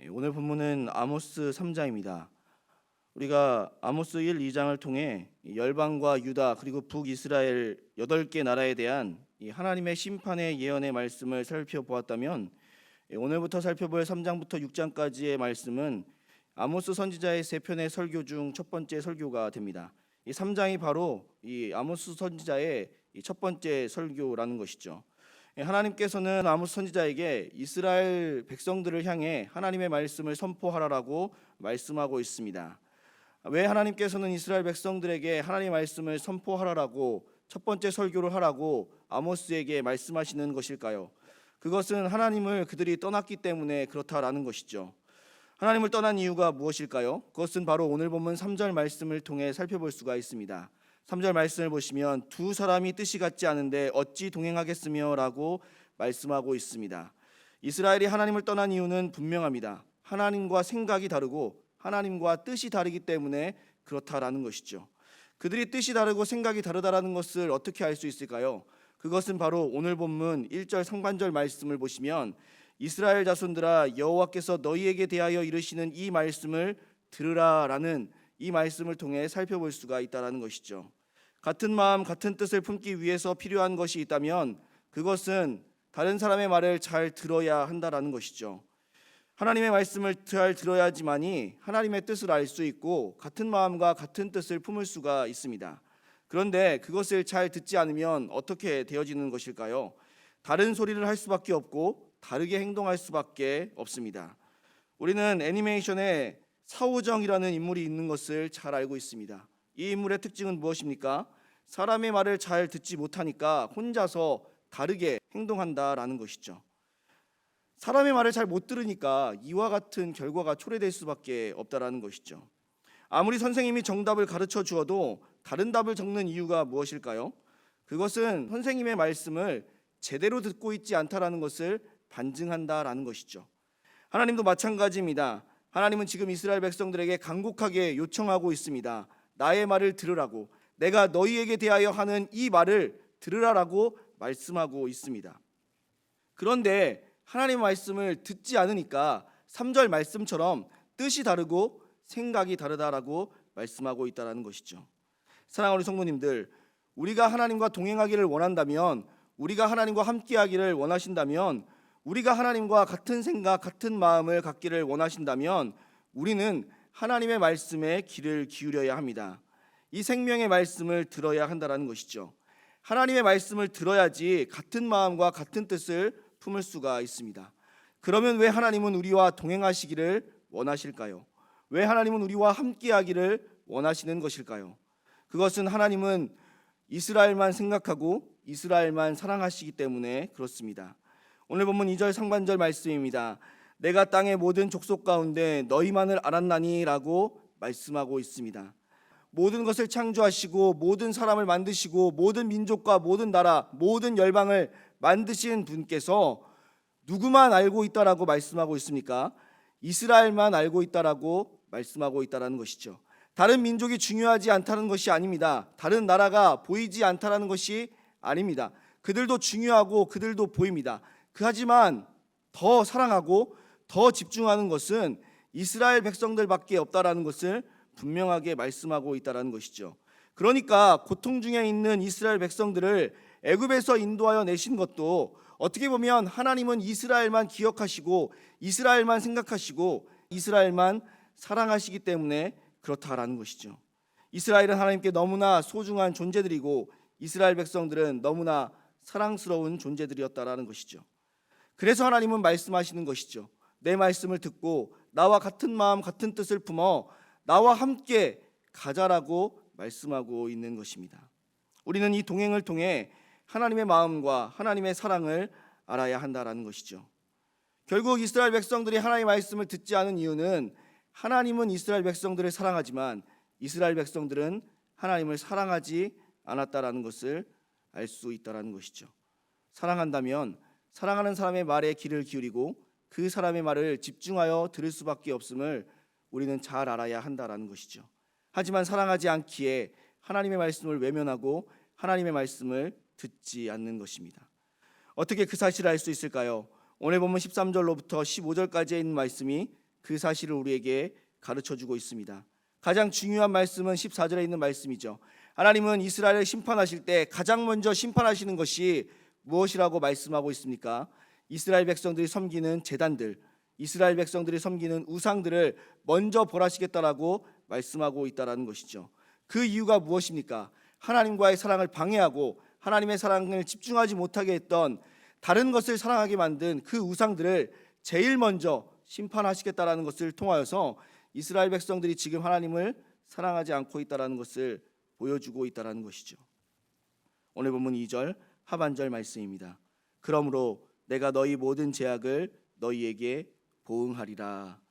오늘 본문은 아모스 3장입니다. 우리가 아모스 1, 2장을 통해 열방과 유다 그리고 북이스라엘 8개 나라에 대한 이 하나님의 심판의 예언의 말씀을 살펴보았다면, 오늘부터 살펴볼 3장부터 6장까지의 말씀은 아모스 선지자의 세 편의 설교 중 첫 번째 설교가 됩니다. 이 3장이 바로 이 아모스 선지자의 첫 번째 설교라는 것이죠. 하나님께서는 아모스 선지자에게 이스라엘 백성들을 향해 하나님의 말씀을 선포하라라고 말씀하고 있습니다. 왜 하나님께서는 이스라엘 백성들에게 하나님의 말씀을 선포하라라고 첫 번째 설교를 하라고 아모스에게 말씀하시는 것일까요? 그것은 하나님을 그들이 떠났기 때문에 그렇다라는 것이죠. 하나님을 떠난 이유가 무엇일까요? 그것은 바로 오늘 본문 3절 말씀을 통해 살펴볼 수가 있습니다. 3절 말씀을 보시면 두 사람이 뜻이 같지 않은데 어찌 동행하겠으며 라고 말씀하고 있습니다. 이스라엘이 하나님을 떠난 이유는 분명합니다. 하나님과 생각이 다르고 하나님과 뜻이 다르기 때문에 그렇다라는 것이죠. 그들이 뜻이 다르고 생각이 다르다라는 것을 어떻게 알 수 있을까요? 그것은 바로 오늘 본문 1절 상반절 말씀을 보시면 이스라엘 자손들아 여호와께서 너희에게 대하여 이르시는 이 말씀을 들으라라는 이 말씀을 통해 살펴볼 수가 있다라는 것이죠. 같은 마음 같은 뜻을 품기 위해서 필요한 것이 있다면 그것은 다른 사람의 말을 잘 들어야 한다라는 것이죠. 하나님의 말씀을 잘 들어야지만이 하나님의 뜻을 알 수 있고 같은 마음과 같은 뜻을 품을 수가 있습니다. 그런데 그것을 잘 듣지 않으면 어떻게 되어지는 것일까요? 다른 소리를 할 수밖에 없고 다르게 행동할 수밖에 없습니다. 우리는 애니메이션에 사오정이라는 인물이 있는 것을 잘 알고 있습니다. 이 인물의 특징은 무엇입니까? 사람의 말을 잘 듣지 못하니까 혼자서 다르게 행동한다라는 것이죠. 사람의 말을 잘 못 들으니까 이와 같은 결과가 초래될 수밖에 없다라는 것이죠. 아무리 선생님이 정답을 가르쳐 주어도 다른 답을 적는 이유가 무엇일까요? 그것은 선생님의 말씀을 제대로 듣고 있지 않다라는 것을 반증한다라는 것이죠. 하나님도 마찬가지입니다. 하나님은 지금 이스라엘 백성들에게 간곡하게 요청하고 있습니다. 나의 말을 들으라고, 내가 너희에게 대하여 하는 이 말을 들으라라고 말씀하고 있습니다. 그런데 하나님의 말씀을 듣지 않으니까 3절 말씀처럼 뜻이 다르고 생각이 다르다라고 말씀하고 있다는 것이죠. 사랑하는 성도님들, 우리가 하나님과 동행하기를 원한다면, 우리가 하나님과 함께하기를 원하신다면, 우리가 하나님과 같은 생각, 같은 마음을 갖기를 원하신다면 우리는 하나님의 말씀에 귀를 기울여야 합니다. 이 생명의 말씀을 들어야 한다는 것이죠. 하나님의 말씀을 들어야지 같은 마음과 같은 뜻을 품을 수가 있습니다. 그러면 왜 하나님은 우리와 동행하시기를 원하실까요? 왜 하나님은 우리와 함께하기를 원하시는 것일까요? 그것은 하나님은 이스라엘만 생각하고 이스라엘만 사랑하시기 때문에 그렇습니다. 오늘 본문 2절 상반절 말씀입니다. 내가 땅의 모든 족속 가운데 너희만을 알았나니 라고 말씀하고 있습니다. 모든 것을 창조하시고 모든 사람을 만드시고 모든 민족과 모든 나라 모든 열방을 만드신 분께서 누구만 알고 있다라고 말씀하고 있습니까? 이스라엘만 알고 있다라고 말씀하고 있다라는 것이죠. 다른 민족이 중요하지 않다는 것이 아닙니다. 다른 나라가 보이지 않다라는 것이 아닙니다. 그들도 중요하고 그들도 보입니다. 하지만 더 사랑하고 더 집중하는 것은 이스라엘 백성들밖에 없다라는 것을 분명하게 말씀하고 있다라는 것이죠. 그러니까 고통 중에 있는 이스라엘 백성들을 애굽에서 인도하여 내신 것도 어떻게 보면 하나님은 이스라엘만 기억하시고 이스라엘만 생각하시고 이스라엘만 사랑하시기 때문에 그렇다라는 것이죠. 이스라엘은 하나님께 너무나 소중한 존재들이고 이스라엘 백성들은 너무나 사랑스러운 존재들이었다라는 것이죠. 그래서 하나님은 말씀하시는 것이죠. 내 말씀을 듣고 나와 같은 마음 같은 뜻을 품어 나와 함께 가자라고 말씀하고 있는 것입니다. 우리는 이 동행을 통해 하나님의 마음과 하나님의 사랑을 알아야 한다라는 것이죠. 결국 이스라엘 백성들이 하나님의 말씀을 듣지 않은 이유는 하나님은 이스라엘 백성들을 사랑하지만 이스라엘 백성들은 하나님을 사랑하지 않았다라는 것을 알 수 있다라는 것이죠. 사랑한다면 사랑하는 사람의 말에 귀를 기울이고 그 사람의 말을 집중하여 들을 수밖에 없음을 우리는 잘 알아야 한다라는 것이죠. 하지만 사랑하지 않기에 하나님의 말씀을 외면하고 하나님의 말씀을 듣지 않는 것입니다. 어떻게 그 사실을 알 수 있을까요? 오늘 본문 13절로부터 15절까지에 있는 말씀이 그 사실을 우리에게 가르쳐주고 있습니다. 가장 중요한 말씀은 14절에 있는 말씀이죠. 하나님은 이스라엘을 심판하실 때 가장 먼저 심판하시는 것이 무엇이라고 말씀하고 있습니까? 이스라엘 백성들이 섬기는 제단들, 이스라엘 백성들이 섬기는 우상들을 먼저 벌하시겠다라고 말씀하고 있다라는 것이죠. 그 이유가 무엇입니까? 하나님과의 사랑을 방해하고 하나님의 사랑을 집중하지 못하게 했던, 다른 것을 사랑하게 만든 그 우상들을 제일 먼저 심판하시겠다라는 것을 통하여서 이스라엘 백성들이 지금 하나님을 사랑하지 않고 있다라는 것을 보여주고 있다라는 것이죠. 오늘 본문 2절 하반절 말씀입니다. 그러므로 내가 너희 모든 죄악을 너희에게 보응하리라.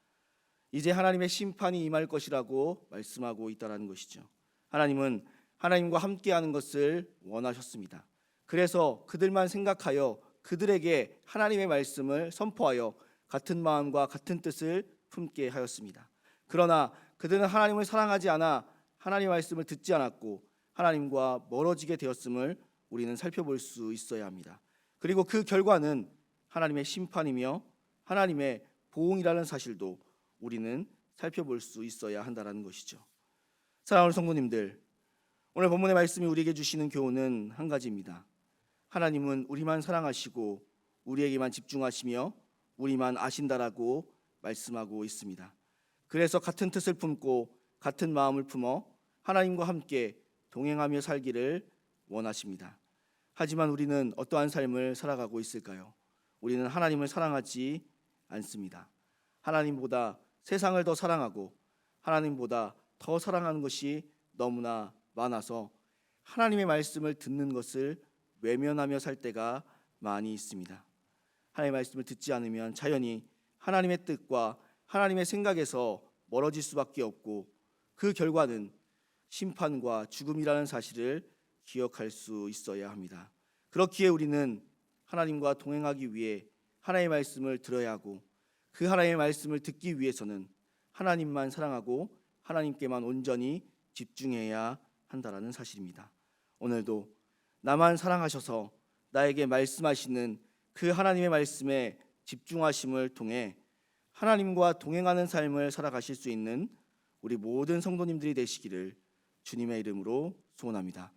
이제 하나님의 심판이 임할 것이라고 말씀하고 있다라는 것이죠. 하나님은 하나님과 함께하는 것을 원하셨습니다. 그래서 그들만 생각하여 그들에게 하나님의 말씀을 선포하여 같은 마음과 같은 뜻을 품게 하였습니다. 그러나 그들은 하나님을 사랑하지 않아 하나님의 말씀을 듣지 않았고 하나님과 멀어지게 되었음을 우리는 살펴볼 수 있어야 합니다. 그리고 그 결과는 하나님의 심판이며 하나님의 보응이라는 사실도 우리는 살펴볼 수 있어야 한다는 것이죠. 사랑하는 성도님들, 오늘 본문의 말씀이 우리에게 주시는 교훈은 한 가지입니다. 하나님은 우리만 사랑하시고 우리에게만 집중하시며 우리만 아신다라고 말씀하고 있습니다. 그래서 같은 뜻을 품고 같은 마음을 품어 하나님과 함께 동행하며 살기를 원하십니다. 하지만 우리는 어떠한 삶을 살아가고 있을까요? 우리는 하나님을 사랑하지 않습니다. 하나님보다 세상을 더 사랑하고 하나님보다 더 사랑하는 것이 너무나 많아서 하나님의 말씀을 듣는 것을 외면하며 살 때가 많이 있습니다. 하나님의 말씀을 듣지 않으면 자연히 하나님의 뜻과 하나님의 생각에서 멀어질 수밖에 없고 그 결과는 심판과 죽음이라는 사실을 기억할 수 있어야 합니다. 그렇기에 우리는 하나님과 동행하기 위해 하나님의 말씀을 들어야 하고 그 하나님의 말씀을 듣기 위해서는 하나님만 사랑하고 하나님께만 온전히 집중해야 한다라는 사실입니다. 오늘도 나만 사랑하셔서 나에게 말씀하시는 그 하나님의 말씀에 집중하심을 통해 하나님과 동행하는 삶을 살아가실 수 있는 우리 모든 성도님들이 되시기를 주님의 이름으로 소원합니다.